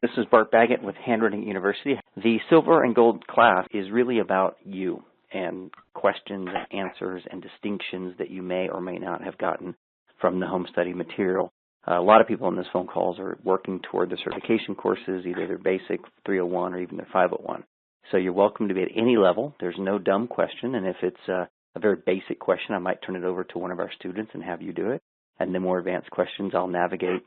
This is Bart Baggett with Handwriting University. The silver and gold class is really about you and questions and answers and distinctions that you may or may not have gotten from the home study material. A lot of people on this phone calls are working toward the certification courses, either their basic 301 or even their 501. So you're welcome to be at any level. There's no dumb question, and if it's a very basic question, I might turn it over to one of our students and have you do it. And the more advanced questions, I'll navigate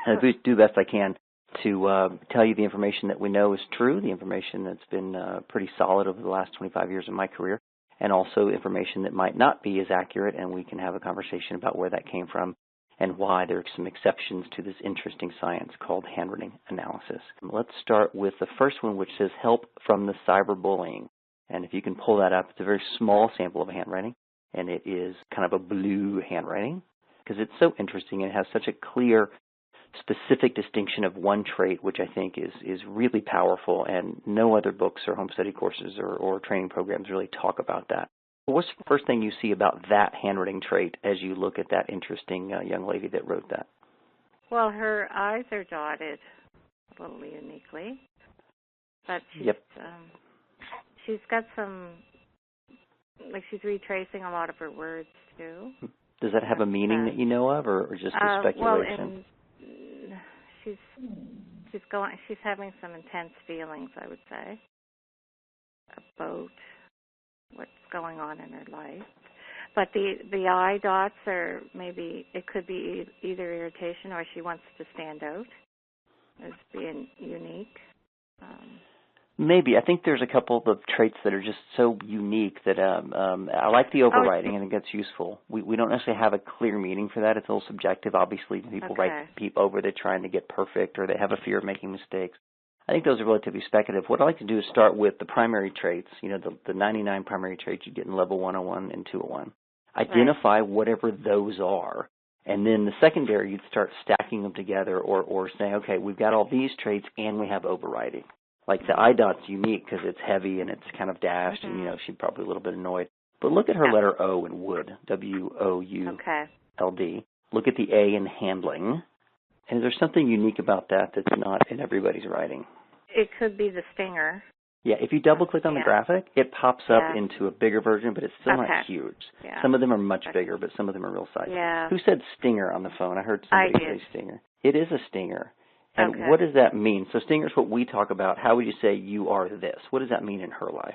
and do the best I can to tell you the information that we know is true, the information that's been pretty solid over the last 25 years of my career, and also information that might not be as accurate, and we can have a conversation about where that came from and why there are some exceptions to this interesting science called handwriting analysis. Let's start with the first one, which says help from the cyberbullying. And if you can pull that up, it's a very small sample of handwriting, and it is kind of a blue handwriting because it's so interesting and it has such a clear specific distinction of one trait, which I think is really powerful, and no other books or home study courses or training programs really talk about that. What's the first thing you see about that handwriting trait as you look at that interesting young lady that wrote that? Well, her eyes are dotted a little uniquely, but she's got some, like she's retracing a lot of her words too. Does that have a meaning that you know of, or just a speculation? Well, she's having some intense feelings, I would say, about what's going on in her life. But the eye dots are maybe, it could be either irritation or she wants to stand out as being unique. Maybe. I think there's a couple of traits that are just so unique that I like the overwriting. I think that's useful. We don't necessarily have a clear meaning for that. It's a little subjective. Obviously, people write people over, they're trying to get perfect or they have a fear of making mistakes. I think those are relatively speculative. What I like to do is start with the primary traits, you know, the 99 primary traits you get in level 101 and 201. Identify whatever those are. And then the secondary, you'd start stacking them together or saying, okay, we've got all these traits and we have overwriting. Like the eye dot's unique because it's heavy and it's kind of dashed and, you know, she's probably a little bit annoyed. But look at her letter O in wood, W-O-U-L-D. Look at the A in handling. And is there something unique about that that's not in everybody's writing? It could be the stinger. Yeah, if you double-click on the graphic, it pops up into a bigger version, but it's still not huge. Yeah. Some of them are much bigger, but some of them are real size. Yeah. Who said stinger on the phone? I heard somebody say stinger. It is a stinger. And what does that mean? So stinger is what we talk about. How would you say you are this? What does that mean in her life?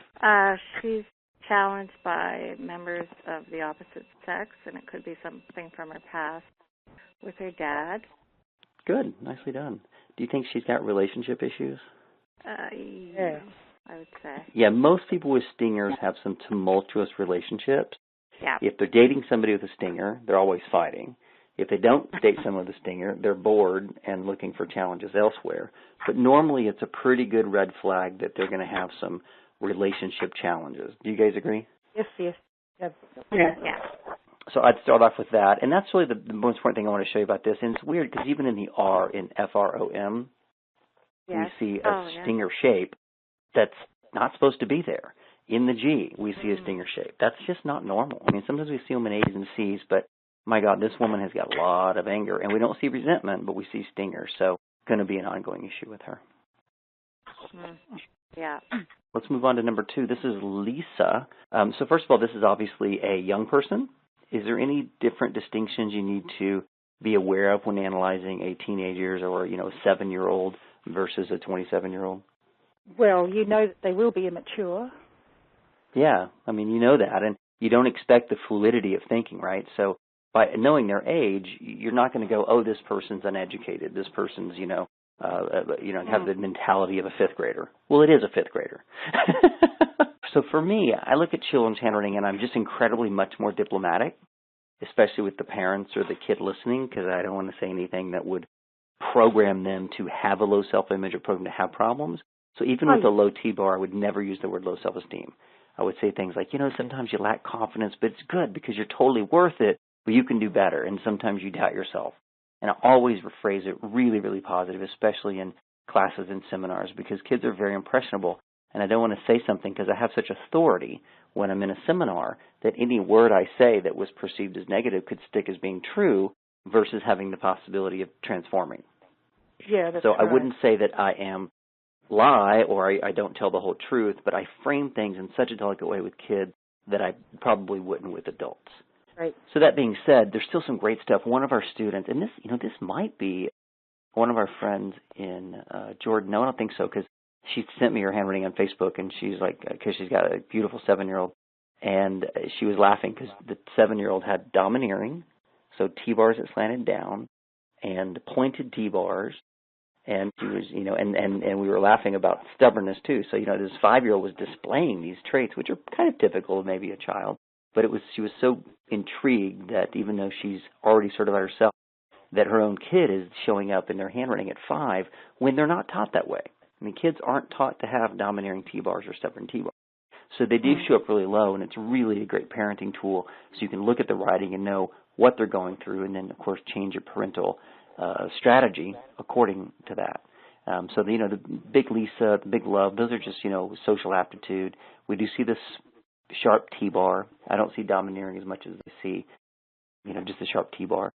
She's challenged by members of the opposite sex, and it could be something from her past with her dad. Good. Nicely done. Do you think she's got relationship issues? Yeah, I would say. Yeah, most people with stingers have some tumultuous relationships. Yeah. If they're dating somebody with a stinger, they're always fighting. If they don't date someone with a stinger, they're bored and looking for challenges elsewhere. But normally it's a pretty good red flag that they're going to have some relationship challenges. Do you guys agree? Yes. Yeah. So I'd start off with that. And that's really the most important thing I want to show you about this. And it's weird because even in the R, in F-R-O-M, we see a stinger shape that's not supposed to be there. In the G, we see a stinger shape. That's just not normal. I mean, sometimes we see them in A's and C's, but my God, this woman has got a lot of anger. And we don't see resentment, but we see stingers. So it's going to be an ongoing issue with her. Yeah. Let's move on to number 2. This is Lisa. So first of all, this is obviously a young person. Is there any different distinctions you need to be aware of when analyzing a teenager or, you know, a 7-year-old versus a 27-year-old? Well, you know that they will be immature. Yeah, I mean, you know that, and you don't expect the fluidity of thinking, right? So by knowing their age, you're not going to go, oh, this person's uneducated. This person's, have the mentality of a 5th grader. Well, it is a 5th grader. So for me, I look at children's handwriting, and I'm just incredibly much more diplomatic, especially with the parents or the kid listening, because I don't want to say anything that would program them to have a low self-image or program to have problems. So even with a low T-bar, I would never use the word low self-esteem. I would say things like, sometimes you lack confidence, but it's good because you're totally worth it, but you can do better, and sometimes you doubt yourself. And I always rephrase it really, really positive, especially in classes and seminars, because kids are very impressionable, and I don't want to say something because I have such authority when I'm in a seminar that any word I say that was perceived as negative could stick as being true versus having the possibility of transforming. Yeah, that's so right. I wouldn't say that I am lie or I don't tell the whole truth, but I frame things in such a delicate way with kids that I probably wouldn't with adults. Right. So that being said, there's still some great stuff. One of our students, and this might be one of our friends in Jordan. No, I don't think so, because she sent me her handwriting on Facebook, and she's like, because she's got a beautiful 7-year-old, and she was laughing because the 7-year-old had domineering, so T-bars that slanted down, and pointed T-bars, and she was, and we were laughing about stubbornness too. So, this 5-year-old was displaying these traits, which are kind of typical of maybe a child, but she was so intrigued that even though she's already certified herself, that her own kid is showing up in their handwriting at 5 when they're not taught that way. I mean, kids aren't taught to have domineering T-bars or stubborn T-bars. So they do show up really low, and it's really a great parenting tool so you can look at the writing and know what they're going through and then, of course, change your parental strategy according to that. So, the big Lisa, the big love, those are just, social aptitude. We do see this sharp T-bar. I don't see domineering as much as I see, just the sharp T-bar.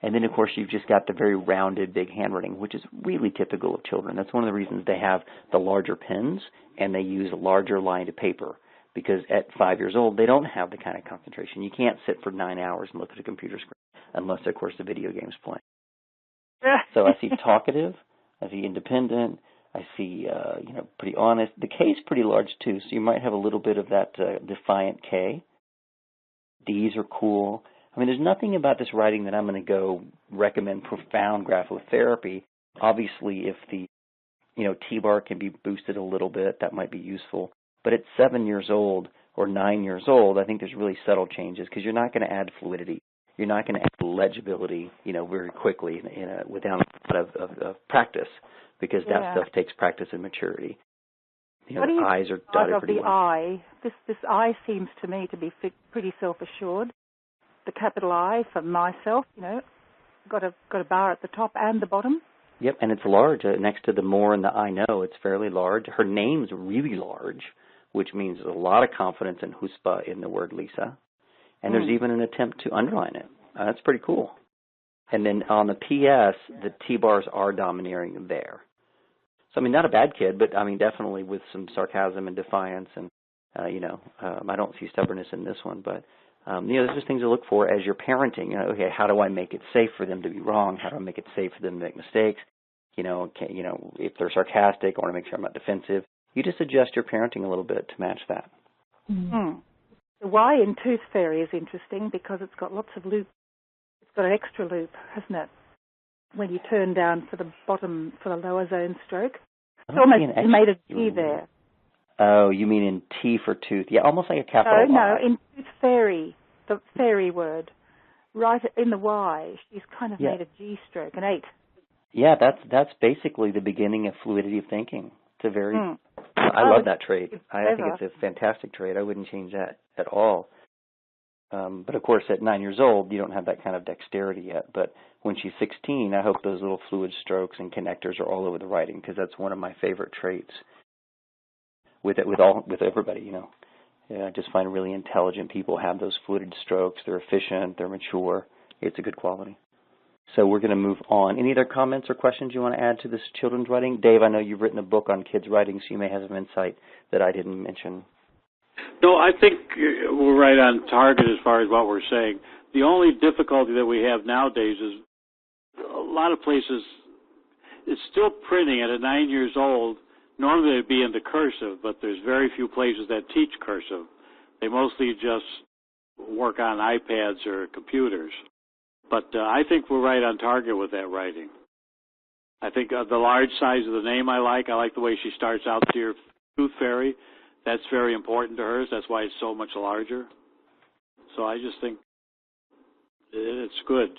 And then, of course, you've just got the very rounded, big handwriting, which is really typical of children. That's one of the reasons they have the larger pens and they use larger lined paper, because at 5 years old, they don't have the kind of concentration. You can't sit for 9 hours and look at a computer screen unless, of course, the video game's playing. So I see talkative, I see independent, I see, pretty honest. The K's pretty large, too, so you might have a little bit of that defiant K. D's are cool. I mean, there's nothing about this writing that I'm going to go recommend profound graphotherapy. Obviously, if the, T-bar can be boosted a little bit, that might be useful. But at 7 years old or 9 years old, I think there's really subtle changes because you're not going to add fluidity. You're not going to add legibility, very quickly without a lot of practice, because that stuff takes practice and maturity. What do you eyes are dotted pretty well. The I? This I seems to me to be pretty self-assured. The capital I for myself, got a bar at the top and the bottom. Yep, and it's large. Next to the more and the I know, it's fairly large. Her name's really large, which means there's a lot of confidence and chutzpah in the word Lisa. And there's even an attempt to underline it. That's pretty cool. And then on the PS, the T-bars are domineering there. So, I mean, not a bad kid, but, I mean, definitely with some sarcasm and defiance. And, I don't see stubbornness in this one, but there's just things to look for as you're parenting. Okay, how do I make it safe for them to be wrong? How do I make it safe for them to make mistakes? If they're sarcastic, I want to make sure I'm not defensive. You just adjust your parenting a little bit to match that. Mm-hmm. The Y in Tooth Fairy is interesting because it's got lots of loop. It's got an extra loop, hasn't it? When you turn down for the bottom, for the lower zone stroke. It's almost made a G there. Oh, you mean in T for tooth? Yeah, almost like a capital Y. No, in Tooth Fairy, the fairy word, right in the Y, she's kind of made a G stroke, an 8. Yeah, that's basically the beginning of fluidity of thinking. It's a very, I love that trait. I think it's a fantastic trait. I wouldn't change that at all. But of course, at 9 years old, you don't have that kind of dexterity yet. But when she's 16, I hope those little fluid strokes and connectors are all over the writing, because that's one of my favorite traits. With everybody, Yeah, I just find really intelligent people have those fluid strokes. They're efficient. They're mature. It's a good quality. So we're going to move on. Any other comments or questions you want to add to this children's writing? Dave, I know you've written a book on kids' writing, so you may have some insight that I didn't mention. No, I think we're right on target as far as what we're saying. The only difficulty that we have nowadays is a lot of places, it's still printing at 9 years old. Normally it'd be into cursive, but there's very few places that teach cursive. They mostly just work on iPads or computers. But I think we're right on target with that writing. I think the large size of the name I like the way she starts out here, Tooth Fairy. That's very important to hers. That's why it's so much larger. So I just think it's good.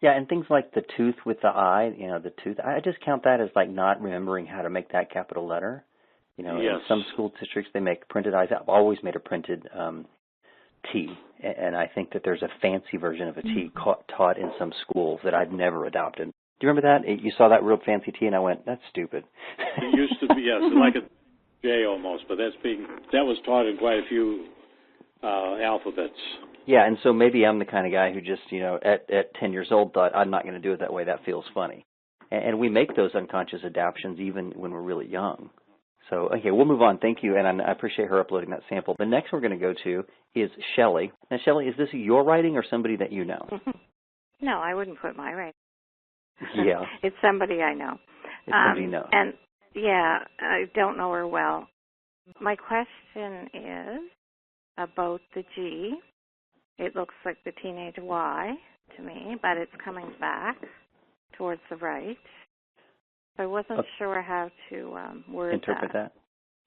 Yeah, and things like the tooth with the I, the tooth, I just count that as like not remembering how to make that capital letter. Yes. In some school districts, they make printed I's. I've always made a printed T, and I think that there's a fancy version of a T taught in some schools that I've never adopted. Do you remember that? You saw that real fancy T, and I went, that's stupid. It used to be, yes, like a J almost, but that was taught in quite a few alphabets. Yeah, and so maybe I'm the kind of guy who just, at 10 years old thought, I'm not going to do it that way. That feels funny. And we make those unconscious adaptions even when we're really young. So, okay, we'll move on. Thank you, and I appreciate her uploading that sample. The next we're going to go to is Shelly. Now, Shelly, is this your writing or somebody that you know? No, I wouldn't put my writing. Yeah. It's somebody I know. It's somebody you know. And, yeah, I don't know her well. My question is about the G. It looks like the teenage Y to me, but it's coming back towards the right. So I wasn't sure how to word interpret that.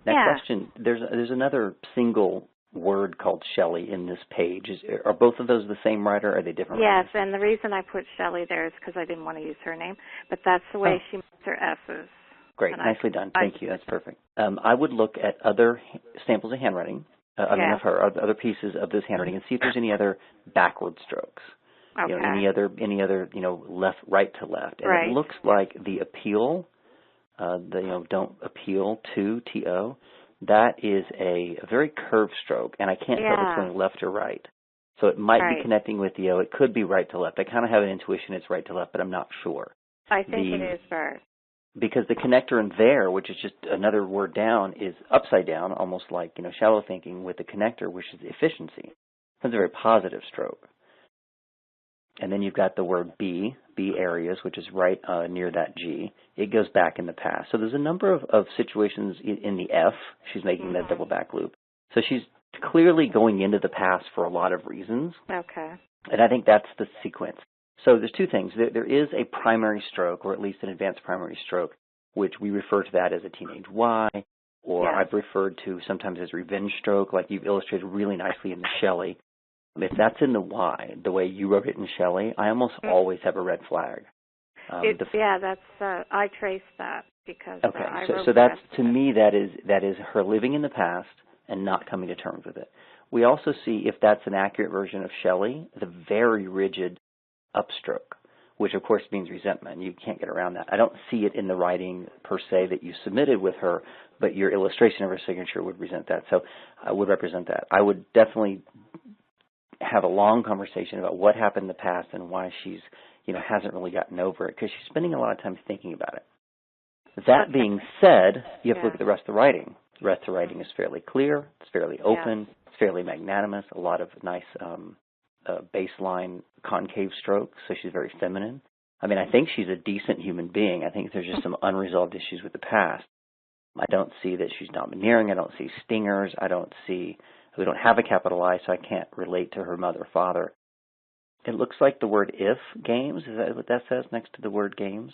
Yeah. Question, there's another single word called Shelly in this page. Are both of those the same writer, or are they different Yes, writers? and the reason I put Shelly there is because I didn't want to use her name, but that's the way she makes her S's. Great, nicely done. Thank you. That's perfect. I would look at other samples of handwriting, I mean of her, other pieces of this handwriting, and see if there's any other backward strokes. Okay. You know, any other, left, right to left. And it looks like the appeal, don't appeal to, T-O, that is a very curved stroke, and I can't tell between left or right. So it might be connecting with the O. It could be right to left. I kind of have an intuition it's right to left, but I'm not sure. I think it is Bart. Because the connector in there, which is just another word down, is upside down, almost like, shallow thinking with the connector, which is efficiency. That's a very positive stroke. And then you've got the word B areas, which is right near that G. It goes back in the past. So there's a number of situations in the F. She's making that double back loop. So she's clearly going into the past for a lot of reasons. Okay. And I think that's the sequence. So there's two things. There is a primary stroke, or at least an advanced primary stroke, which we refer to that as a teenage Y, or I've referred to sometimes as revenge stroke, like you've illustrated really nicely in the Shelly. If that's in the Y, the way you wrote it in Shelly, I almost always have a red flag. That's I traced that because I wrote so that's to me that is her living in the past and not coming to terms with it. We also see, if that's an accurate version of Shelly, the very rigid upstroke, which of course means resentment. You can't get around that. I don't see it in the writing per se that you submitted with her, but your illustration of her signature would represent that. So I would represent that. I would definitely have a long conversation about what happened in the past and why she's, hasn't really gotten over it, because she's spending a lot of time thinking about it. That being said, you have to look at the rest of the writing. The rest of the writing is fairly clear. It's fairly open. It's fairly magnanimous. A lot of nice baseline concave strokes, so she's very feminine. I mean, I think she's a decent human being. I think there's just some unresolved issues with the past. I don't see that she's domineering. I don't see stingers. We don't have a capital I, so I can't relate to her mother or father. It looks like the word if games. Is that what that says next to the word games?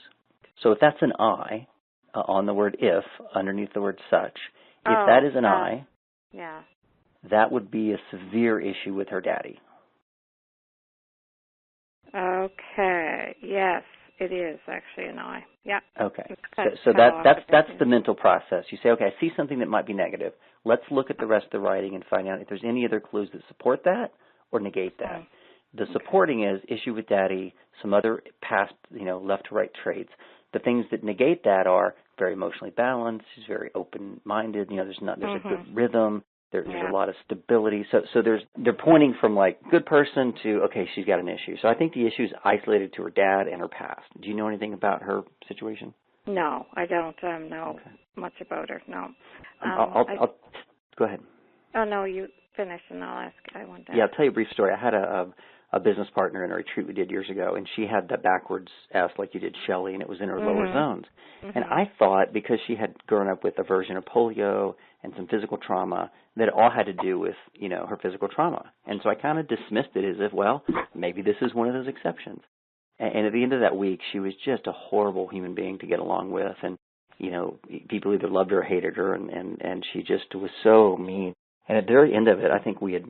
So if that's an I on the word if, underneath the word such, if that is an I, that would be a severe issue with her daddy. Okay. Yes, it is actually an I. Yeah. Okay. So that's the mental process. You say, okay, I see something that might be negative. Let's look at the rest of the writing and find out if there's any other clues that support that or negate that. The supporting is issue with daddy, some other past, left to right traits. The things that negate that are very emotionally balanced. She's very open-minded. There's a good rhythm. There's a lot of stability. So they're pointing from like good person to, okay, she's got an issue. So I think the issue is isolated to her dad and her past. Do you know anything about her situation? No, I don't know much about her. No. I'll go ahead. Oh no, you finish and I'll ask. I'll tell you a brief story. I had a business partner in a retreat we did years ago, and she had the backwards S like you did Shelly, and it was in her lower zones. And I thought, because she had grown up with a version of polio and some physical trauma, that it all had to do with, her physical trauma. And so I kind of dismissed it as if, well, maybe this is one of those exceptions. And at the end of that week, she was just a horrible human being to get along with. And, people either loved her or hated her, and she just was so mean. And at the very end of it, I think we had,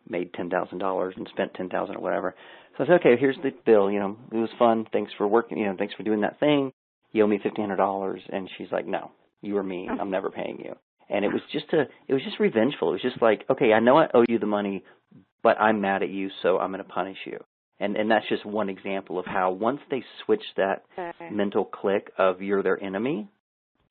made $10,000 and spent $10,000 or whatever. So I said, okay, here's the bill. It was fun. Thanks for working. Thanks for doing that thing. You owe me $1,500. And she's like, no, you are mean. I'm never paying you. And it was just revengeful. It was just like, okay, I know I owe you the money, but I'm mad at you, so I'm going to punish you. And that's just one example of how once they switch that mental click of you're their enemy,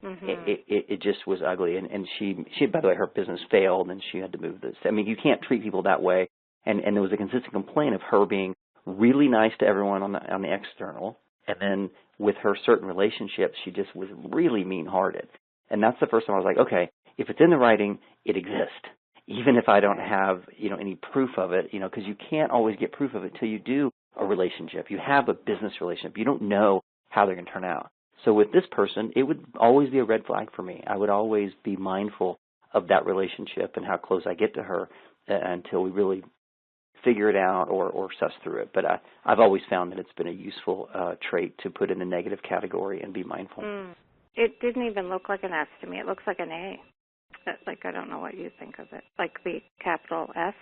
it just was ugly. And she, by the way, her business failed, and she had to move this. I mean, you can't treat people that way. And there was a consistent complaint of her being really nice to everyone on the external, And then with her certain relationships, she just was really mean-hearted. And that's the first time I was like, okay, if it's in the writing, it exists. Even if I don't have, any proof of it, because you can't always get proof of it until you do a relationship. You have a business relationship. You don't know how they're going to turn out. So with this person, it would always be a red flag for me. I would always be mindful of that relationship and how close I get to her until we really figure it out or suss through it. But I've always found that it's been a useful trait to put in the negative category and be mindful. It didn't even look like an S to me. It looks like an A. Like, I don't know what you think of it. Like the capital S?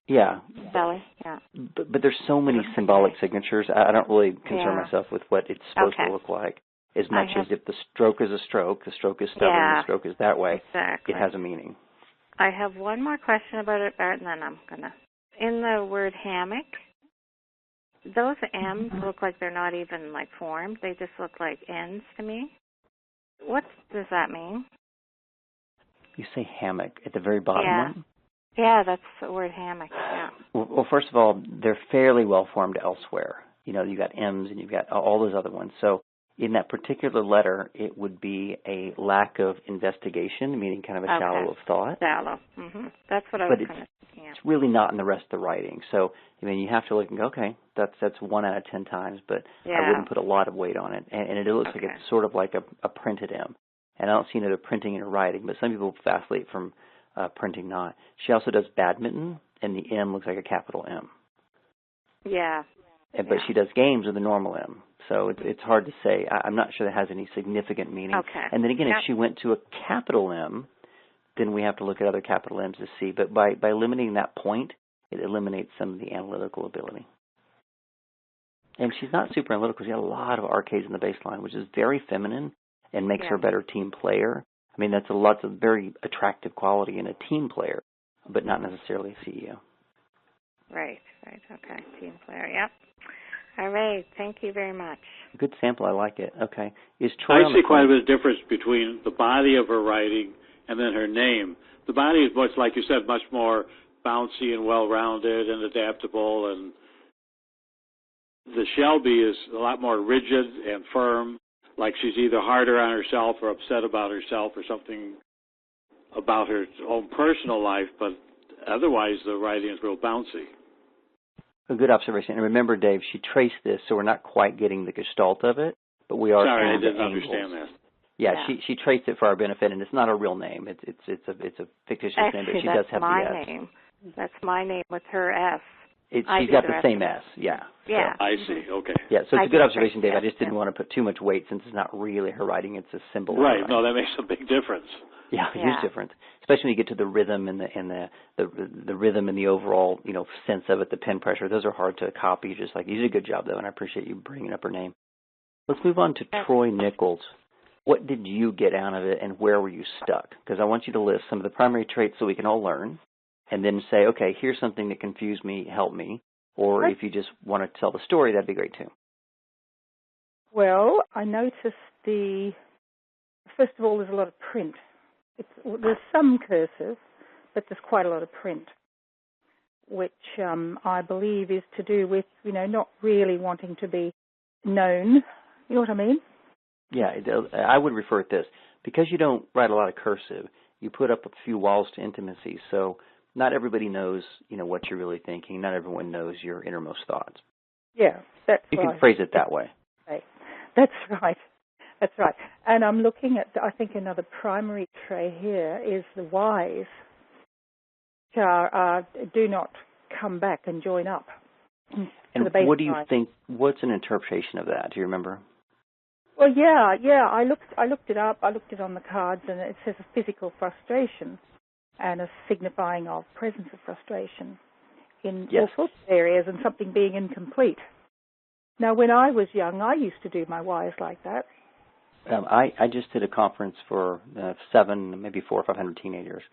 Yeah. Shelly? Yeah. But there's so many symbolic signatures. I don't really concern myself with what it's supposed to look like as much as if the stroke is a stroke, the stroke is stubborn, the stroke is that way, it has a meaning. I have one more question about it, Bart, and then I'm going to. In the word hammock, those M's look like they're not even, like, formed. They just look like N's to me. What does that mean? You say hammock at the very bottom one? Yeah, that's the word hammock, yeah. Well, first of all, they're fairly well formed elsewhere. You've got M's and you've got all those other ones. So in that particular letter, it would be a lack of investigation, meaning kind of a shallow of thought. Shallow. That's what I was kind of thinking of. It's really not in the rest of the writing. So, you have to look and go, okay, that's 1 out of 10 times, but I wouldn't put a lot of weight on it. And it looks like it's sort of like a printed M. And I don't see another printing in her writing, but some people vacillate from printing not. She also does badminton, and the M looks like a capital M. Yeah. But she does games with a normal M. So it's hard to say. I'm not sure that has any significant meaning. Okay. And then again, if she went to a capital M, then we have to look at other capital M's to see. But by limiting that point, it eliminates some of the analytical ability. And she's not super analytical. She has a lot of arcades in the baseline, which is very feminine and makes her a better team player. That's lots of very attractive quality in a team player, but not necessarily a CEO. Right. Okay, team player, yep. All right, thank you very much. Good sample, I like it. Okay. Is Troy I see quite a bit of difference between the body of her writing and then her name. The body is much, like you said, much more bouncy and well-rounded and adaptable, and the Shelby is a lot more rigid and firm, like she's either harder on herself or upset about herself or something about her own personal life, but otherwise the writing is real bouncy. A good observation. And remember, Dave, she traced this, so we're not quite getting the gestalt of it, but we are. Sorry, I didn't angles. understand that. Yeah, she traced it for our benefit, and it's not a real name. It's a fictitious name, but she does have the S. That's my name. That's my name with her S. She's got the same S, yeah. Yeah. So, I see, okay. Yeah, so it's a good observation, Dave. I just didn't want to put too much weight since it's not really her writing, it's a symbol. Right, no, that makes a big difference. Yeah, huge difference. Especially when you get to the rhythm and the rhythm and the overall, sense of it, the pen pressure. Those are hard to copy. You did a good job, though, and I appreciate you bringing up her name. Let's move on to Troy Nichols. What did you get out of it, and where were you stuck? Because I want you to list some of the primary traits so we can all learn, and then say, okay, here's something that confused me, help me. Or if you just want to tell the story, that'd be great, too. Well, I noticed first of all, there's a lot of print. There's some cursive, but there's quite a lot of print, which I believe is to do with, not really wanting to be known. You know what I mean? Yeah, I would refer to this. Because you don't write a lot of cursive, you put up a few walls to intimacy. So not everybody knows, what you're really thinking. Not everyone knows your innermost thoughts. Yeah, that's right. You can phrase it that way. Okay. That's right. That's right. And I'm looking at, I think another primary trait here is the Y's, which do not come back and join up. And what do you think, what's an interpretation of that? Do you remember? Well, yeah. I looked it up. I looked it on the cards, and it says a physical frustration and a signifying of presence of frustration in all sorts of areas and something being incomplete. Now, when I was young, I used to do my Y's like that. I just did a conference for 700, maybe 400 or 500 teenagers,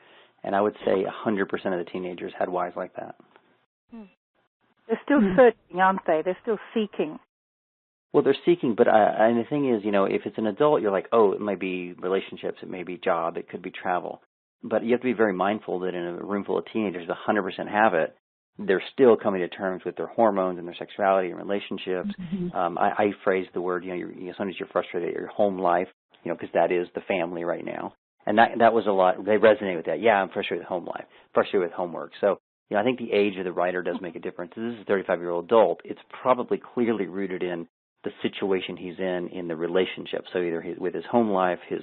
and I would say 100% of the teenagers had Y's like that. They're still searching, aren't they? They're still seeking. Well, they're seeking, but and the thing is, if it's an adult, you're like, oh, it might be relationships, it may be job, it could be travel. But you have to be very mindful that in a room full of teenagers, 100% have it. they're still coming to terms with their hormones and their sexuality and relationships. I phrased the word, sometimes you're frustrated at your home life, because that is the family right now. And that was a lot. They resonate with that. Yeah, I'm frustrated with home life, frustrated with homework. So, I think the age of the writer does make a difference. This is a 35-year-old adult. It's probably clearly rooted in the situation he's in the relationship. So either with his home life, his,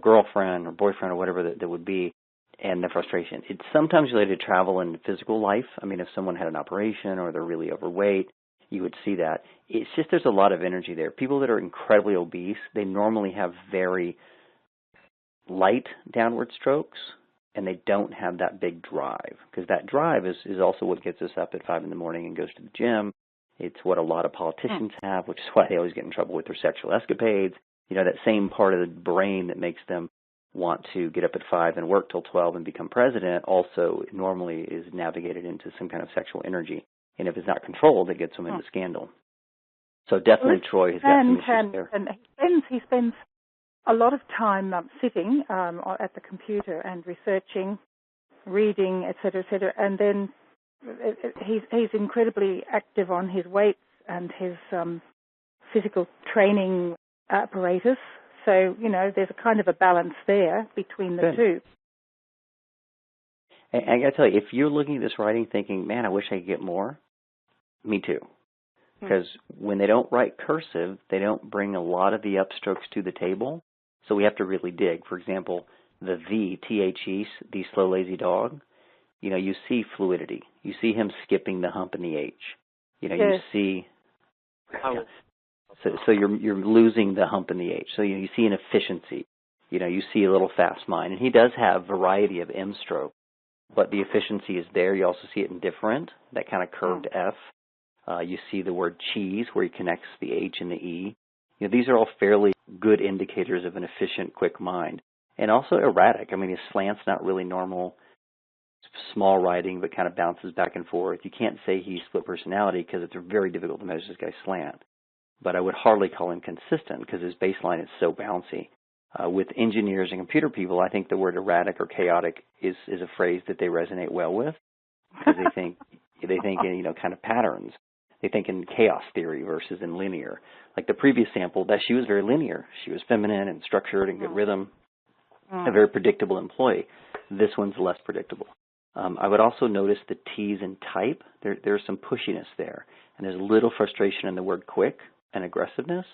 girlfriend or boyfriend or whatever that would be, and the frustration. It's sometimes related to travel and physical life. I mean, if someone had an operation or they're really overweight, you would see that. It's just there's a lot of energy there. People that are incredibly obese, they normally have very light downward strokes, and they don't have that big drive, because that drive is also what gets us up at 5 in the morning and goes to the gym. It's what a lot of politicians have, which is why they always get in trouble with their sexual escapades. That same part of the brain that makes them want to get up at 5 and work till 12 and become president also normally is navigated into some kind of sexual energy. And if it's not controlled, it gets them into scandal. So definitely Troy has got some issues there. And he spends a lot of time sitting at the computer and researching, reading, et cetera, and then he's incredibly active on his weights and his physical training apparatus. So, there's a kind of a balance there between the two. And I got to tell you, if you're looking at this writing thinking, man, I wish I could get more, me too. Because when they don't write cursive, they don't bring a lot of the upstrokes to the table. So we have to really dig. For example, the THE, the slow, lazy dog, you see fluidity. You see him skipping the hump in the H. You see... So you're losing the hump in the H. So you see an efficiency. You see a little fast mind. And he does have variety of M stroke, but the efficiency is there. You also see it in different, that kind of curved F. You see the word cheese where he connects the H and the E. These are all fairly good indicators of an efficient, quick mind. And also erratic. I mean, his slant's not really normal, small writing, but kind of bounces back and forth. You can't say he's split personality because it's very difficult to measure this guy's slant. But I would hardly call him consistent because his baseline is so bouncy. With engineers and computer people, I think the word erratic or chaotic is a phrase that they resonate well with, because they think in kind of patterns. They think in chaos theory versus in linear. Like the previous sample, that she was very linear. She was feminine and structured and good rhythm, a very predictable employee. This one's less predictable. I would also notice the T's in type. There's some pushiness there, and there's a little frustration in the word quick and aggressiveness.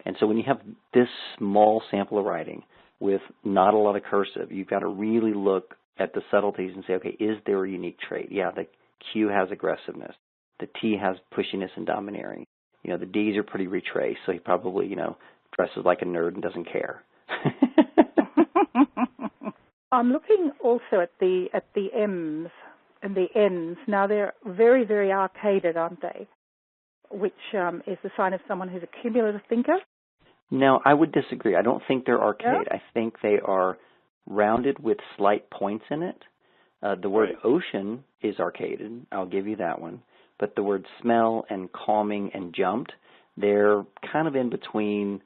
And so when you have this small sample of writing with not a lot of cursive, you've got to really look at the subtleties and say, okay, is there a unique trait? Yeah, the Q has aggressiveness. The T has pushiness and domineering. The D's are pretty retraced, so he probably, dresses like a nerd and doesn't care. I'm looking also at the M's and the N's. Now, they're very, very arcaded, aren't they? Which is the sign of someone who's a cumulative thinker? No, I would disagree. I don't think they're arcade. I think they are rounded with slight points in it. The word ocean is arcaded. I'll give you that one. But the word smell and calming and jumped, they're kind of in between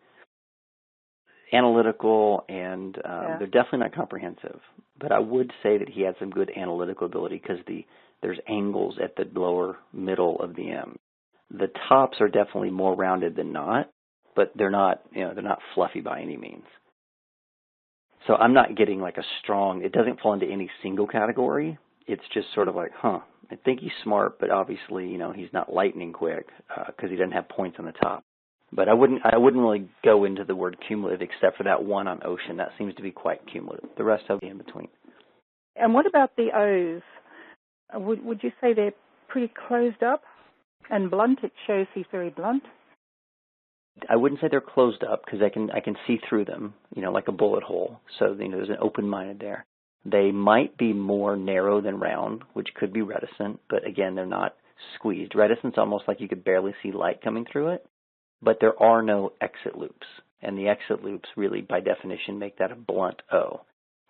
analytical and they're definitely not comprehensive. But I would say that he had some good analytical ability because there's angles at the lower middle of the M. The tops are definitely more rounded than not, but they're not fluffy by any means. So I'm not getting like a strong, it doesn't fall into any single category. It's just sort of like, I think he's smart, but obviously, he's not lightning quick because he doesn't have points on the top. But I wouldn't really go into the word cumulative except for that one on ocean. That seems to be quite cumulative. The rest of the in between. And what about the O's? Would you say they're pretty closed up and blunt? It shows he's very blunt. I wouldn't say they're closed up because I can see through them, like a bullet hole. So there's an open-minded there. They might be more narrow than round, which could be reticent, but again, they're not squeezed. Reticent's almost like you could barely see light coming through it, but there are no exit loops, and the exit loops really, by definition, make that a blunt O.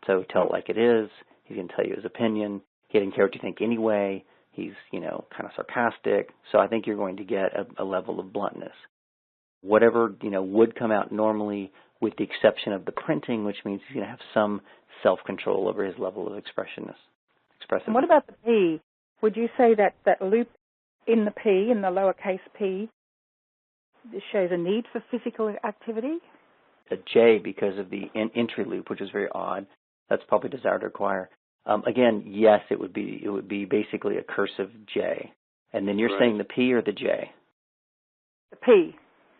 So tell it like it is. He's going to tell you his opinion. He didn't care what you think anyway. He's, kind of sarcastic. So I think you're going to get a level of bluntness. Whatever, would come out normally, with the exception of the printing, which means he's going to have some self-control over his level of expressiveness. And what about the P? Would you say that that loop in the P, in the lowercase p, shows a need for physical activity? A J because of the entry loop, which is very odd. That's probably desire to acquire. Again, yes, it would be basically a cursive J. And then you're saying the P or the J? The P.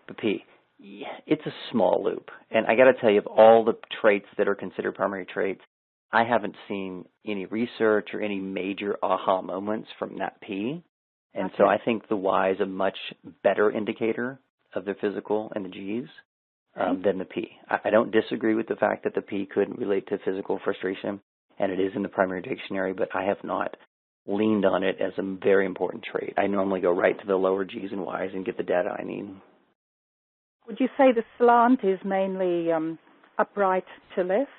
The P. Yeah, it's a small loop. And I got to tell you, of all the traits that are considered primary traits, I haven't seen any research or any major aha moments from that P. And so I think the Y is a much better indicator of the physical and the G's than the P. I don't disagree with the fact that the P could relate to physical frustration, and it is in the primary dictionary, but I have not leaned on it as a very important trait. I normally go right to the lower G's and Y's and get the data I need. Would you say the slant is mainly upright to left?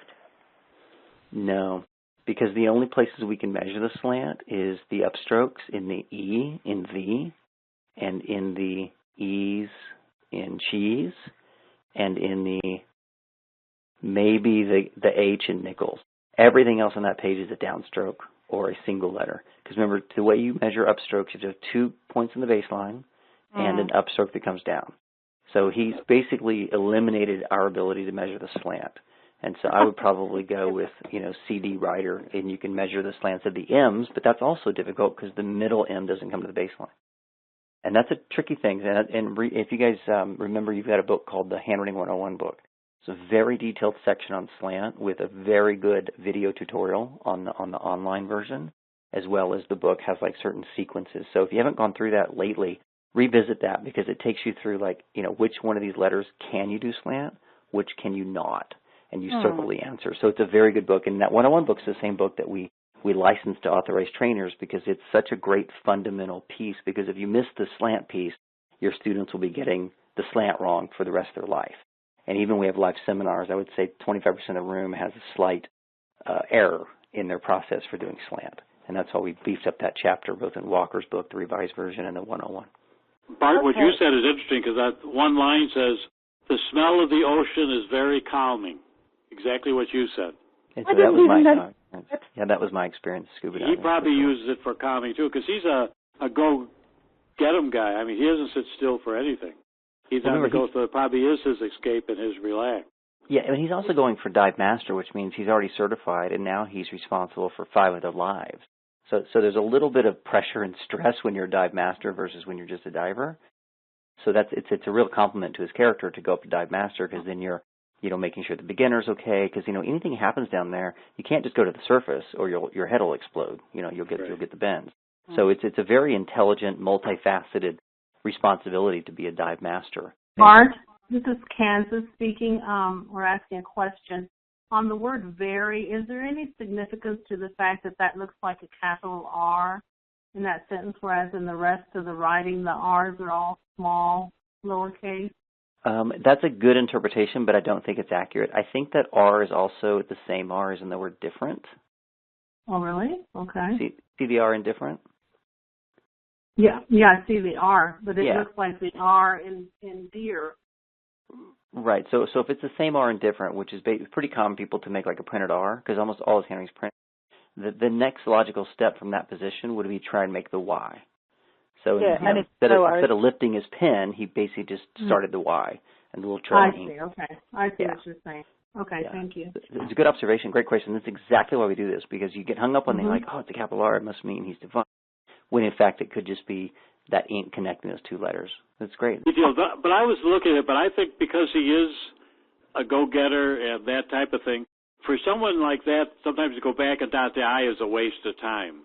No, because the only places we can measure the slant is the upstrokes in the E, in the, and in the E's in cheese, and in the maybe the H in nickels. Everything else on that page is a downstroke or a single letter. Because remember, the way you measure upstrokes, you have 2 points in the baseline and an upstroke that comes down. So he's basically eliminated our ability to measure the slant. And so I would probably go with, CD writer, and you can measure the slants of the M's, but that's also difficult because the middle M doesn't come to the baseline. And that's a tricky thing. And if you guys remember, you've got a book called the Handwriting 101 book. It's a very detailed section on slant with a very good video tutorial on the online version, as well as the book has like certain sequences. So if you haven't gone through that lately, revisit that because it takes you through which one of these letters can you do slant, which can you not, and you circle the answer. So it's a very good book. And that 101 book is the same book that we license to authorized trainers because it's such a great fundamental piece, because if you miss the slant piece, your students will be getting the slant wrong for the rest of their life. And even we have live seminars, I would say 25% of the room has a slight error in their process for doing slant. And that's why we beefed up that chapter, both in Walker's book, the revised version, and the 101. Bart, what you said is interesting because that one line says, the smell of the ocean is very calming. Exactly what you said. And so that was my experience scuba diving. He probably uses it for calming, too, because he's a go-get-'em guy. I mean, he doesn't sit still for anything. He's on the go, so it probably is his escape and his relax. Yeah, and he's also going for dive master, which means he's already certified, and now he's responsible for 5 of their lives. So there's a little bit of pressure and stress when you're a dive master versus when you're just a diver. So it's a real compliment to his character to go up to dive master, because then you're making sure the beginner's okay, because anything happens down there, you can't just go to the surface or your head will explode. You'll get the bends. So it's a very intelligent, multifaceted responsibility to be a dive master. Bart, this is Kansas speaking. We're asking a question. On the word very, is there any significance to the fact that looks like a capital R in that sentence, whereas in the rest of the writing, the R's are all small, lowercase? That's a good interpretation, but I don't think it's accurate. I think that R is also the same R as in the word different. Oh, really? Okay. See the R in different? Yeah, I see the R, but it looks like the R in deer. Right. So if it's the same R in different, which is pretty common people to make like a printed R, because almost all his handwriting is printed, the next logical step from that position would be try and make the Y. So instead of lifting his pen, he basically just started the Y and the little trail. I see. Okay. I see what you're saying. Okay, thank you. It's a good observation. Great question. That's exactly why we do this, because you get hung up on the it's a capital R, it must mean he's divine. When in fact it could just be that ink connecting those 2 letters. That's great. But I was looking at it, but I think because he is a go-getter and that type of thing, for someone like that, sometimes to go back and dot the I is a waste of time.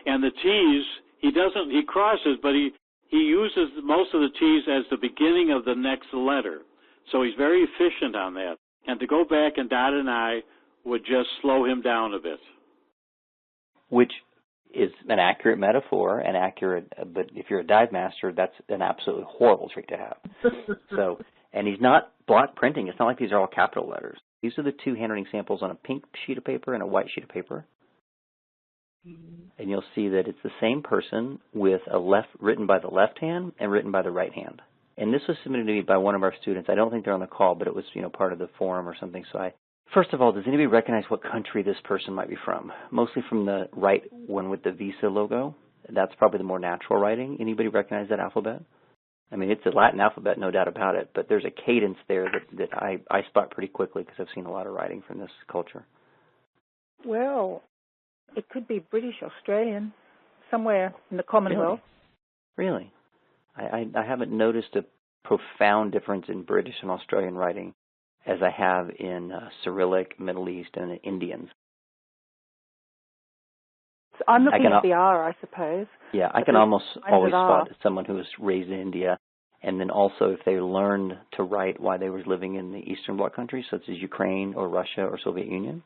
And the T's, he crosses, but he uses most of the T's as the beginning of the next letter. So he's very efficient on that. And to go back and dot an I would just slow him down a bit. Which is an accurate metaphor, but if you're a dive master, that's an absolutely horrible trait to have. And he's not block printing. It's not like these are all capital letters. These are the 2 handwriting samples on a pink sheet of paper and a white sheet of paper. And you'll see that it's the same person with written by the left hand and written by the right hand. And this was submitted to me by one of our students. I don't think they're on the call, but it was part of the forum or something. So first of all, does anybody recognize what country this person might be from? Mostly from the right one with the Visa logo. that's probably the more natural writing. Anybody recognize that alphabet? I mean, it's a Latin alphabet, no doubt about it, but there's a cadence there that I spot pretty quickly because I've seen a lot of writing from this culture. Well, it could be British, Australian, somewhere in the Commonwealth. Really? I haven't noticed a profound difference in British and Australian writing as I have in Cyrillic, Middle East, and Indians. I'm looking at the R, I suppose. Yeah, I can almost always spot someone who was raised in India, and then also if they learned to write while they were living in the Eastern Bloc countries, such as Ukraine or Russia or Soviet Union.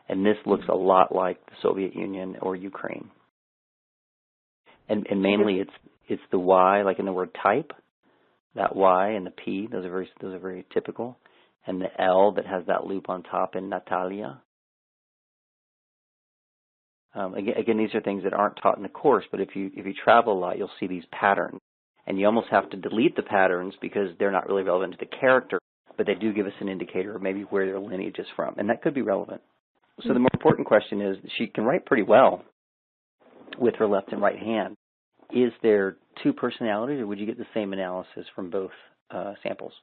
And this looks a lot like the Soviet Union or Ukraine. And mainly it's the Y, like in the word type, that Y and the P, those are very typical, and the L that has that loop on top in Natalia. Again, these are things that aren't taught in the course, but if you travel a lot, you'll see these patterns. And you almost have to delete the patterns because they're not really relevant to the character, but they do give us an indicator of maybe where their lineage is from, and that could be relevant. So the more important question is, she can write pretty well with her left and right hand. Is there two personalities, or would you get the same analysis from both samples?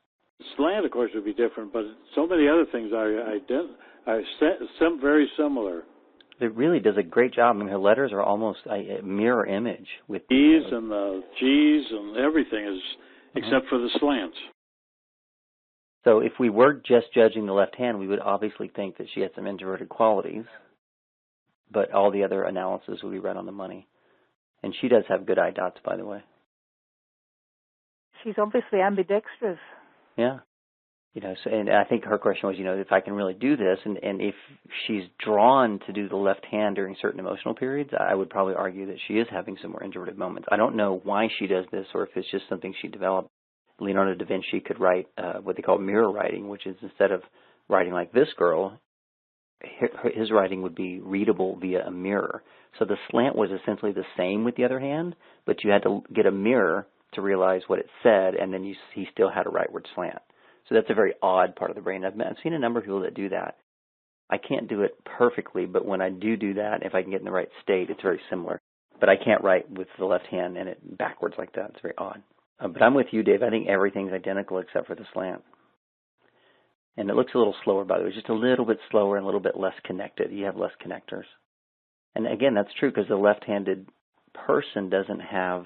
Slant, of course, would be different, but so many other things are very similar. It really does a great job. I mean, her letters are almost a mirror image with E's and the G's and everything is except for the slants. So if we were just judging the left hand, we would obviously think that she had some introverted qualities, but all the other analysis would be right on the money. And she does have good eye dots, by the way. She's obviously ambidextrous. Yeah. So, and I think her question was, if I can really do this, and if she's drawn to do the left hand during certain emotional periods, I would probably argue that she is having some more introverted moments. I don't know why she does this, or if it's just something she developed. Leonardo da Vinci could write what they call mirror writing, which is instead of writing like this girl, his writing would be readable via a mirror. So the slant was essentially the same with the other hand, but you had to get a mirror to realize what it said, and then he still had a rightward slant. So that's a very odd part of the brain. I've seen a number of people that do that. I can't do it perfectly, but when I do that, if I can get in the right state, it's very similar. But I can't write with the left hand and it backwards like that. It's very odd. But I'm with you, Dave. I think everything's identical except for the slant. And it looks a little slower, by the way, just a little bit slower and a little bit less connected. You have less connectors. And again, that's true because the left-handed person doesn't have,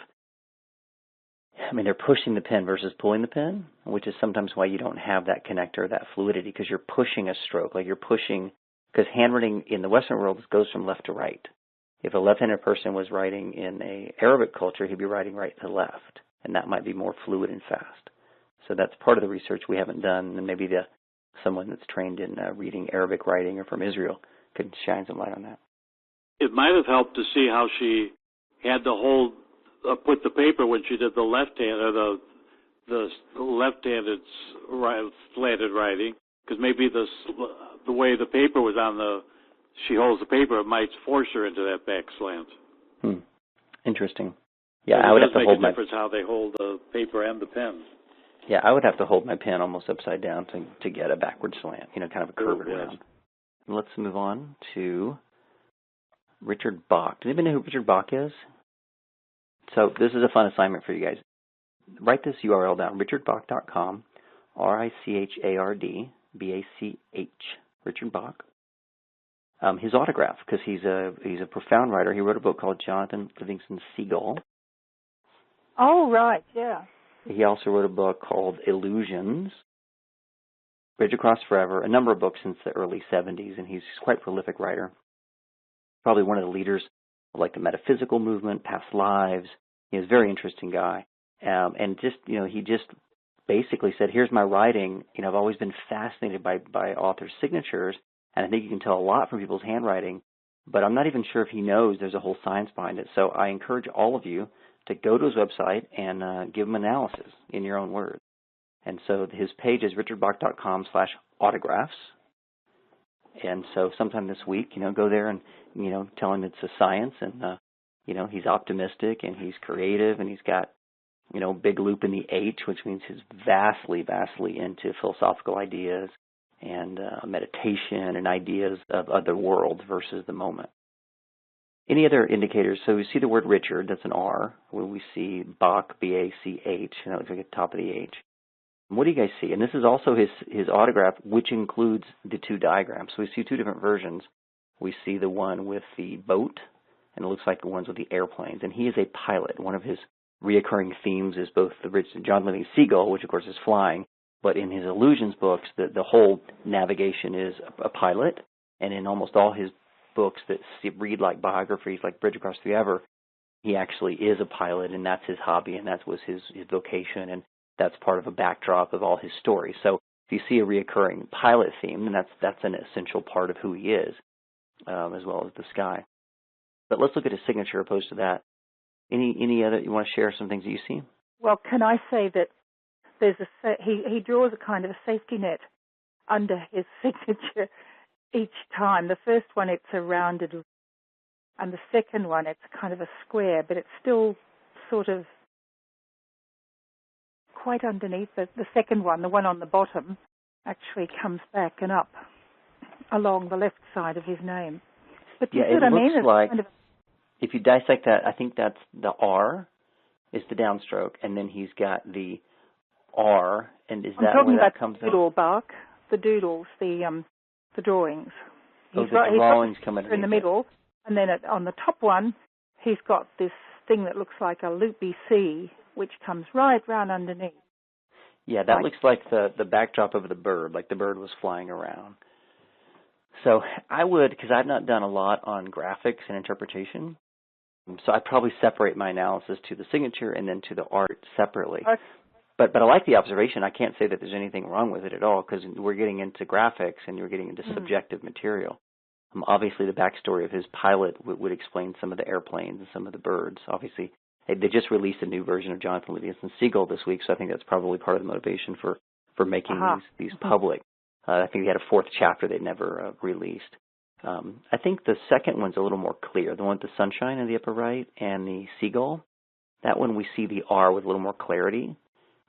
they're pushing the pen versus pulling the pen, which is sometimes why you don't have that connector, that fluidity, because you're pushing a stroke, like you're pushing, because handwriting in the Western world goes from left to right. If a left-handed person was writing in a Arabic culture, he'd be writing right to left, and that might be more fluid and fast. So that's part of the research we haven't done, and maybe someone that's trained in reading Arabic writing or from Israel could shine some light on that. It might have helped to see how she had to put the paper when she did the left hand, or the left-handed slanted writing, because maybe the way the paper was she holds the paper, it might force her into that back slant. Interesting. Yeah, I would have to hold my. It does make a difference how they hold the paper and the pen. Yeah, I would have to hold my pen almost upside down to get a backward slant, kind of a curve it around. Let's move on to Richard Bach. Does anybody know who Richard Bach is? So this is a fun assignment for you guys. Write this URL down, richardbach.com, RICHARD, BACH, Richard Bach. His autograph, because he's a profound writer. He wrote a book called Jonathan Livingston Seagull. Oh, right, yeah. He also wrote a book called Illusions, Bridge Across Forever, a number of books since the early 70s, and he's quite a prolific writer. Probably one of the leaders of the metaphysical movement, past lives. He's a very interesting guy. And he just basically said, here's my writing. I've always been fascinated by authors' signatures, and I think you can tell a lot from people's handwriting, but I'm not even sure if he knows there's a whole science behind it. So I encourage all of you to go to his website and give him analysis in your own words. And so his page is richardbach.com/autographs. And so sometime this week, go there and, tell him it's a science and, he's optimistic and he's creative and he's got, big loop in the H, which means he's vastly, vastly into philosophical ideas and meditation and ideas of other worlds versus the moment. Any other indicators? So we see the word Richard, that's an R. We see Bach, B-A-C-H, and that looks like at the top of the H. What do you guys see? And this is also his autograph, which includes the two diagrams. So we see two different versions. We see the one with the boat, and it looks like the ones with the airplanes. And he is a pilot. One of his reoccurring themes is both the John Living's seagull, which of course is flying, but in his illusions books, the whole navigation is a pilot. And in almost all his books that read like biographies, like Bridge Across the Ever, he actually is a pilot, and that's his hobby, and that was his vocation, and that's part of a backdrop of all his stories. So if you see a reoccurring pilot theme, then that's an essential part of who he is, as well as the sky. But let's look at his signature opposed to that. Any other, you want to share some things that you see? Well, can I say that there's he draws a kind of a safety net under his signature each time. The first one, it's a rounded, and the second one, it's kind of a square, but it's still sort of quite underneath. The second one, the one on the bottom, actually comes back and up along the left side of his name. But yeah, it looks like, kind of, if you dissect that, I think that's the R is the downstroke, and then he's got the R, and is that where that comes up? The doodles, the drawings. The drawings come in the middle, and then on the top one, he's got this thing that looks like a loopy C, which comes right round underneath. Yeah, that looks like the backdrop of the bird, like the bird was flying around. So I would, because I've not done a lot on graphics and interpretation, so I'd probably separate my analysis to the signature and then to the art separately. Okay. But I like the observation. I can't say that there's anything wrong with it at all, because we're getting into graphics and you're getting into subjective material. Obviously, the backstory of his pilot would explain some of the airplanes and some of the birds. Obviously, they just released a new version of Jonathan Livingston's Seagull this week, so I think that's probably part of the motivation for making these public. I think they had a fourth chapter they'd never released. I think the second one's a little more clear, the one with the sunshine in the upper right and the seagull. That one we see the R with a little more clarity.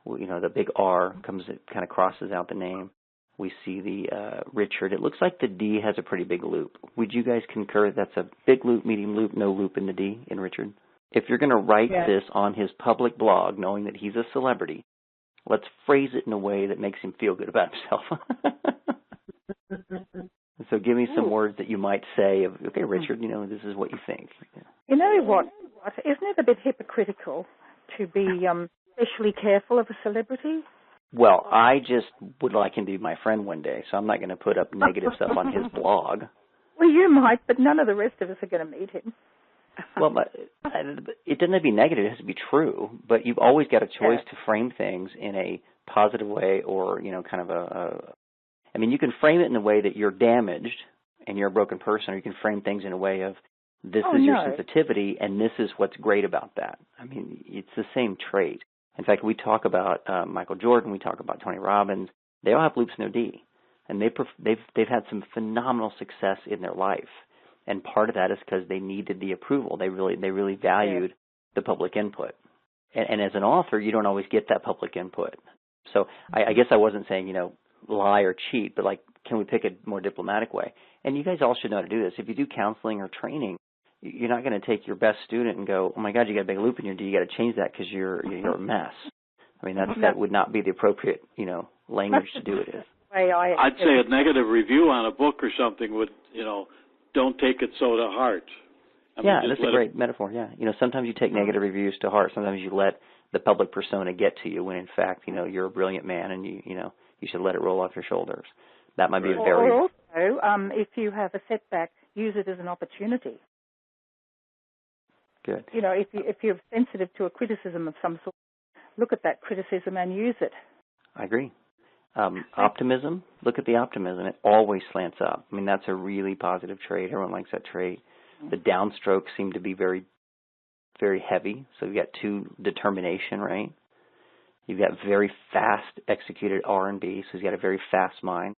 You know, the big R kind of crosses out the name. We see the Richard. It looks like the D has a pretty big loop. Would you guys concur that's a big loop, medium loop, no loop in the D in Richard? If you're going to write this on his public blog, knowing that he's a celebrity, let's phrase it in a way that makes him feel good about himself. So give me some words that you might say of, okay, Richard, you know, this is what you think. You know what? Isn't it a bit hypocritical to be especially careful of a celebrity? Well, I just would like him to be my friend one day, so I'm not going to put up negative stuff on his blog. Well, you might, but none of the rest of us are going to meet him. Well, but it doesn't have to be negative. It has to be true. But you've always got a choice to frame things in a positive way or, you know, kind of I mean, you can frame it in a way that you're damaged and you're a broken person, or you can frame things in a way of this is your sensitivity and this is what's great about that. I mean, it's the same trait. In fact, we talk about Michael Jordan, we talk about Tony Robbins. They all have loops in their D, and they've had some phenomenal success in their life. And part of that is because they needed the approval. They really valued the public input. And as an author, you don't always get that public input. So I guess I wasn't saying, you know, lie or cheat, but like, can we pick a more diplomatic way? And you guys all should know how to do this. If you do counseling or training, you're not going to take your best student and go, oh my God, you got a big loop in your D. You got to change that because you're a mess. I mean, that would not be the appropriate, you know, language to do it in. I'd say a negative review on a book or something would, you know, don't take it so to heart. That's a great metaphor, yeah. You know, sometimes you take negative reviews to heart. Sometimes you let the public persona get to you when, in fact, you know, you're a brilliant man and, you know, you should let it roll off your shoulders. That might be a very... Or also, if you have a setback, use it as an opportunity. Good. You know, if you're sensitive to a criticism of some sort, look at that criticism and use it. I agree. Optimism, look at the optimism. It always slants up. I mean, that's a really positive trait. Everyone likes that trait. The downstrokes seem to be very, very heavy. So you've got determination, right? You've got very fast executed R&B, so he's got a very fast mind.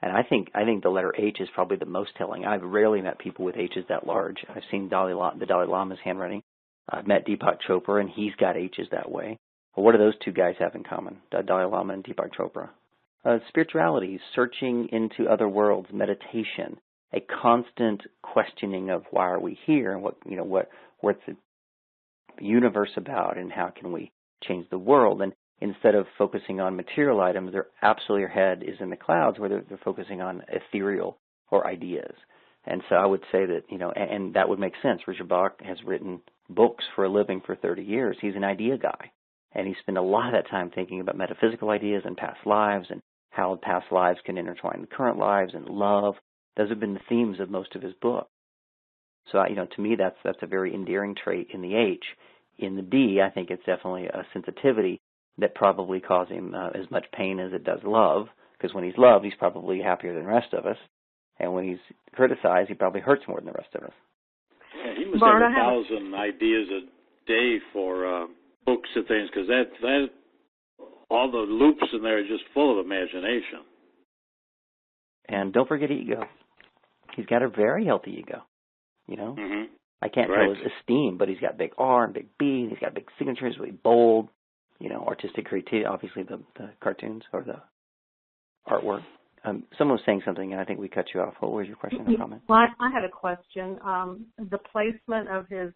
And I think the letter H is probably the most telling. I've rarely met people with H's that large. I've seen the Dalai Lama's handwriting. I've met Deepak Chopra, and he's got H's that way. Well, what do those two guys have in common, the Dalai Lama and Deepak Chopra? Spirituality, searching into other worlds, meditation. a constant questioning of why are we here and what's the universe about and how can we change the world. And instead of focusing on material items, their head is in the clouds where they're focusing on ethereal or ideas. And so I would say that, and that would make sense. Richard Bach has written books for a living for 30 years. He's an idea guy. And he spent a lot of that time thinking about metaphysical ideas and past lives and how past lives can intertwine with current lives and love. Those have been the themes of most of his books. So, to me, that's a very endearing trait in the H. In the D, I think it's definitely a sensitivity that probably causes him as much pain as it does love, because when he's loved, he's probably happier than the rest of us. And when he's criticized, he probably hurts more than the rest of us. Yeah, he must have 1,000 ideas a day for books and things, because that all the loops in there are just full of imagination. And don't forget ego. He's got a very healthy ego, Mm-hmm. I can't tell his esteem, but he's got big R and big B, and he's got big signatures, really bold, artistic creativity, obviously the cartoons or the artwork. Someone was saying something, and I think we cut you off. What was your question or comment? Well, I had a question. The placement of his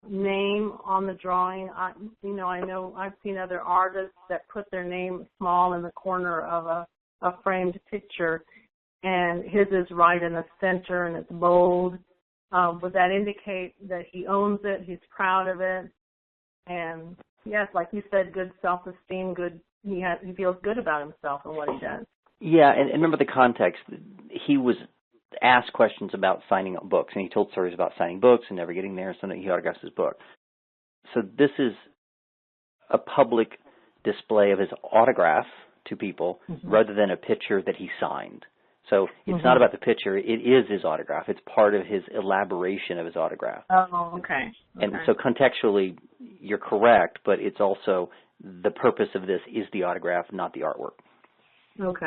name on the drawing, I know I've seen other artists that put their name small in the corner of a framed picture, and his is right in the center, and it's bold. Would that indicate that he owns it, he's proud of it, and yes, like you said, good self-esteem, he feels good about himself and what he does. Yeah, and remember the context. He was asked questions about signing books, and he told stories about signing books and never getting there, so he autographs his book. So this is a public display of his autograph to people rather than a picture that he signed. So it's not about the picture. It is his autograph. It's part of his elaboration of his autograph. Oh, okay. And so contextually, you're correct, but it's also the purpose of this is the autograph, not the artwork. Okay.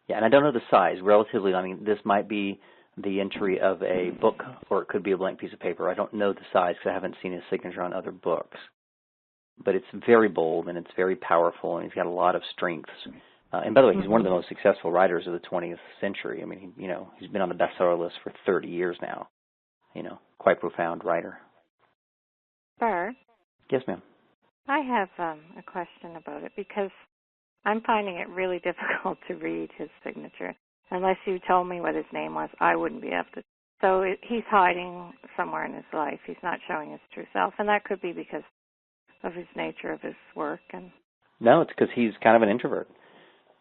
Yeah, and I don't know the size. Relatively, this might be the entry of a book, or it could be a blank piece of paper. I don't know the size because I haven't seen his signature on other books. But it's very bold, and it's very powerful, and he's got a lot of strengths. And by the way, he's one of the most successful writers of the 20th century. He's been on the bestseller list for 30 years now. Quite profound writer. Bart? Yes, ma'am. I have a question about it because I'm finding it really difficult to read his signature. Unless you told me what his name was, I wouldn't be able to. So he's hiding somewhere in his life. He's not showing his true self, and that could be because of his nature of his work. No, it's because he's kind of an introvert.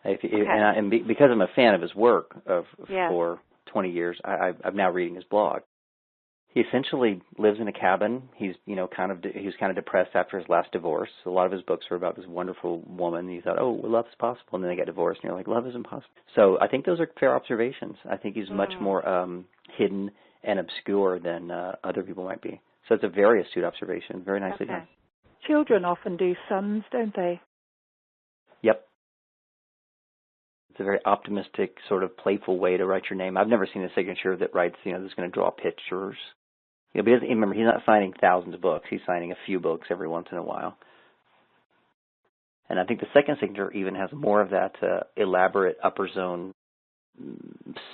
Because I'm a fan of his work for 20 years, I'm now reading his blog. He essentially lives in a cabin. He was kind of depressed after his last divorce. A lot of his books are about this wonderful woman. And he thought, well, love is possible, and then they got divorced, and you're like, love isn't possible. So I think those are fair observations. I think he's much more hidden and obscure than other people might be. So it's a very astute observation. Very nicely done. Children often do sons, don't they? Yep. It's a very optimistic, sort of playful way to write your name. I've never seen a signature that writes, that's going to draw pictures. But remember, he's not signing thousands of books. He's signing a few books every once in a while. And I think the second signature even has more of that elaborate upper zone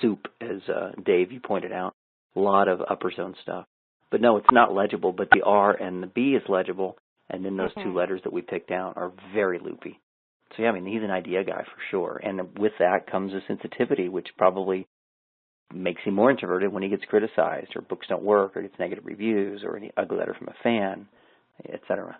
soup, as Dave, you pointed out. A lot of upper zone stuff. But no, it's not legible, but the R and the B is legible, and then those two letters that we picked out are very loopy. So, yeah, he's an idea guy for sure. And with that comes a sensitivity, which probably makes him more introverted when he gets criticized or books don't work or gets negative reviews or any ugly letter from a fan, et cetera.